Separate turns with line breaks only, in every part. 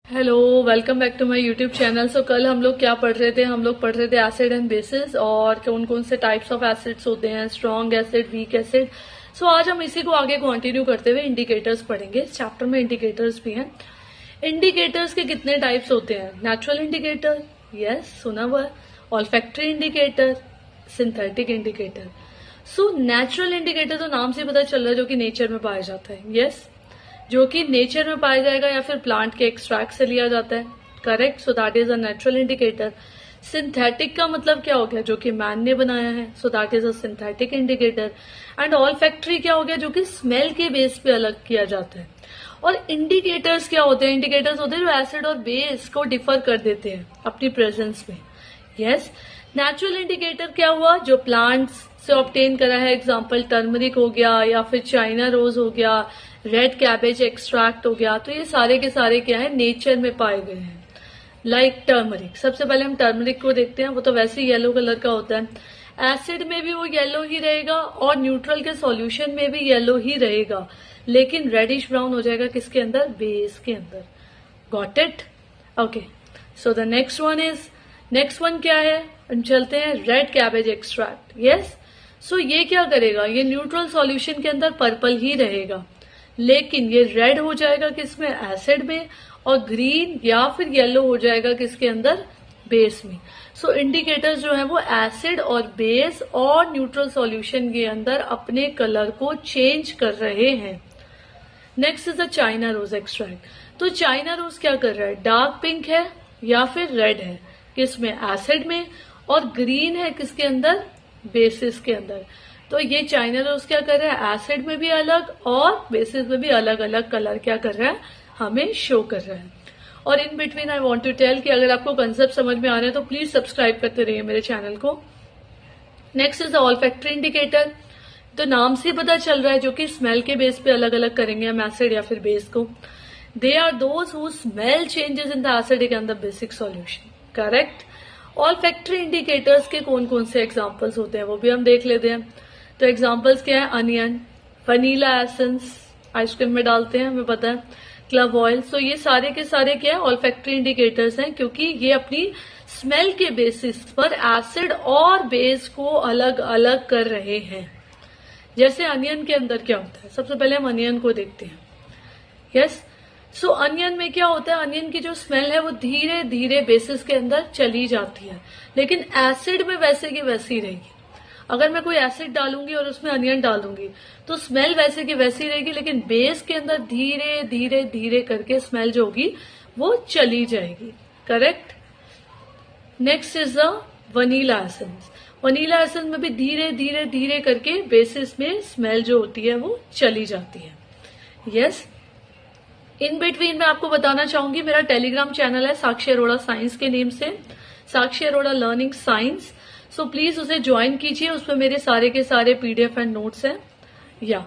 Hello, welcome back to my YouTube channel. So कल हम लोग क्या पढ़ रहे थे? हम लोग पढ़ रहे थे एसिड एंड बेसिस और कौन कौन से टाइप्स ऑफ एसिड्स होते हैं, स्ट्रॉन्ग एसिड, वीक एसिड। सो आज हम इसी को आगे कंटिन्यू करते हुए इंडिकेटर्स पढ़ेंगे। इस चैप्टर में इंडिकेटर्स भी हैं। इंडिकेटर्स के कितने टाइप्स होते हैं? नेचुरल इंडिकेटर, यस सुना हुआ है। Olfactory indicator, synthetic indicator. So natural indicator तो नाम से पता चल रहा है जो कि नेचर में पाया जाता है, यस जो कि नेचर में पाया जाएगा या फिर प्लांट के एक्सट्रैक्ट से लिया जाता है, correct. So that is a natural indicator. Synthetic का मतलब क्या हो गया? जो कि मैन ने बनाया है, so that is a synthetic indicator. And olfactory क्या हो गया? जो कि स्मेल के बेस पे अलग किया जाता है। और इंडिकेटर्स क्या होते हैं? इंडिकेटर्स होते हैं जो एसिड और बेस को डिफर कर देते हैं अपनी प्रेजेंस में, यस। नेचुरल इंडिकेटर क्या हुआ? जो प्लांट्स से ऑब्टेन करा है, एग्जाम्पल टर्मरिक हो गया या फिर चाइना रोज हो गया, रेड कैबेज एक्सट्रैक्ट हो गया। तो ये सारे के सारे क्या है? नेचर में पाए गए हैं। लाइक टर्मरिक, सबसे पहले हम टर्मरिक को देखते हैं। वो तो वैसे ही येलो कलर का होता है। एसिड में भी वो येलो ही रहेगा और न्यूट्रल के सॉल्यूशन में भी येलो ही रहेगा, लेकिन रेडिश ब्राउन हो जाएगा किसके अंदर? बेस के अंदर। Got it? Okay. So the next one क्या है? हम चलते हैं रेड कैबेज एक्सट्रैक्ट, यस। सो ये क्या करेगा? ये न्यूट्रल सॉल्यूशन के अंदर पर्पल ही रहेगा, लेकिन ये रेड हो जाएगा किसमें? एसिड में। और ग्रीन या फिर येलो हो जाएगा किसके अंदर? बेस में। सो इंडिकेटर्स जो है वो एसिड और बेस और न्यूट्रल सॉल्यूशन के अंदर अपने कलर को चेंज कर रहे हैं। Next is the China rose extract. तो चाइना रोज क्या कर रहा है? डार्क पिंक है या फिर रेड है किसमें? एसिड में। और ग्रीन है किसके अंदर? बेसिस के अंदर। तो ये चाइना रोज क्या कर रहा है? एसिड में भी अलग और बेसिस में भी अलग अलग कलर क्या कर रहा है? हमें शो कर रहा है। और in between I want to tell कि अगर आपको कंसेप्ट समझ में आ रहे हैं तो प्लीज सब्सक्राइब करते रहिए मेरे चैनल को। Next is the olfactory indicator. तो नाम से पता चल रहा है जो कि स्मेल के बेस पे अलग अलग करेंगे हम एसिड या फिर बेस को। They are those who smell changes in the acidic and the basic solution, correct. Olfactory indicators के कौन कौन से एग्जाम्पल्स होते हैं वो भी हम देख लेते हैं। तो एग्जाम्पल्स क्या है? अनियन, वनीला एसेंस, आइसक्रीम में डालते हैं हमें पता है, क्लव ऑयल। सो ये सारे के सारे क्या है? ऑल्फैक्टरी इंडिकेटर्स हैं, क्योंकि ये अपनी स्मेल के बेसिस पर एसिड और बेस को अलग अलग कर रहे हैं। जैसे अनियन के अंदर क्या होता है? सबसे पहले हम अनियन को देखते हैं, यस। सो अनियन में क्या होता है? अनियन की जो स्मेल है वो धीरे धीरे बेसिस के अंदर चली जाती है, लेकिन एसिड में वैसे की वैसी रहेगी। अगर मैं कोई एसिड डालूंगी और उसमें अनियन डालूंगी तो स्मेल वैसे की वैसी रहेगी, लेकिन बेस के अंदर धीरे धीरे धीरे करके स्मेल जो होगी वो चली जाएगी, correct. Next is the vanilla essence. Vanilla essence में भी धीरे धीरे धीरे करके बेसिस में स्मेल जो होती है वो चली जाती है, यस। इन बिटवीन मैं आपको बताना चाहूंगी मेरा टेलीग्राम चैनल है साक्षी अरोड़ा साइंस के नेम से, Sakshi Arora learning science. So please उसे ज्वाइन कीजिए, उसमें मेरे सारे के सारे पीडीएफ एंड नोट्स हैं। या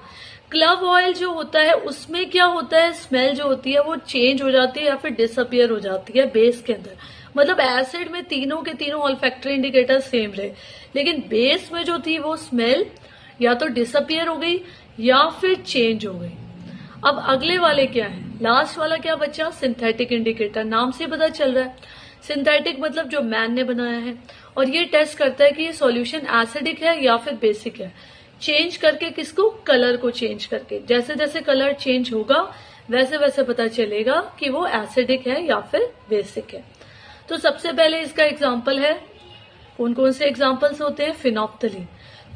क्लव ऑयल जो होता है उसमें क्या होता है? स्मेल जो होती है वो चेंज हो जाती है या फिर डिसअपियर हो जाती है बेस के अंदर। मतलब एसिड में तीनों के तीनों ऑल्फैक्टरी इंडिकेटर सेम रहे, लेकिन बेस में जो थी वो स्मेल या तो डिसअपियर हो गई या फिर चेंज हो गई। अब अगले वाले क्या है? लास्ट वाला क्या बचा? Synthetic indicator. नाम से पता चल रहा है सिंथेटिक मतलब जो मैन ने बनाया है, और ये टेस्ट करता है कि ये सॉल्यूशन एसिडिक है या फिर बेसिक है। चेंज करके किसको? कलर को चेंज करके। जैसे जैसे कलर चेंज होगा वैसे वैसे पता चलेगा कि वो एसिडिक है या फिर बेसिक है। तो सबसे पहले इसका एग्जाम्पल है, कौन कौन से एग्जाम्पल्स होते हैं? फिनोप्थलीन।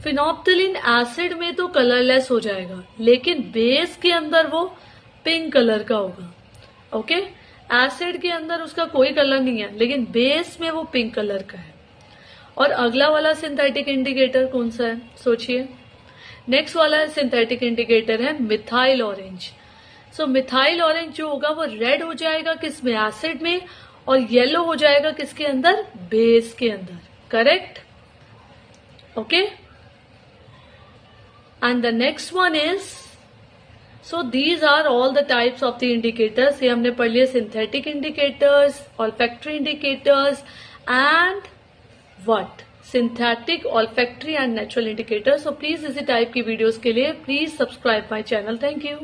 फिनोप्थलीन एसिड में तो कलरलेस हो जाएगा, लेकिन बेस के अंदर वो पिंक कलर का होगा, ओके। एसिड के अंदर उसका कोई कलर नहीं है, लेकिन बेस में वो पिंक कलर का है। और अगला वाला सिंथेटिक इंडिकेटर कौन सा है? सोचिए। नेक्स्ट वाला सिंथेटिक इंडिकेटर है मिथाइल ऑरेंज। सो मिथाइल ऑरेंज जो होगा वो रेड हो जाएगा किसमें? एसिड में। और येलो हो जाएगा किसके अंदर? बेस के अंदर, correct, okay. And the next one is, so these are all the types of the indicators. ये हमने पढ़ लिया synthetic indicators, olfactory indicators and what? Synthetic, olfactory and natural indicators. So please इसी टाइप की videos के लिए please subscribe my channel. Thank you.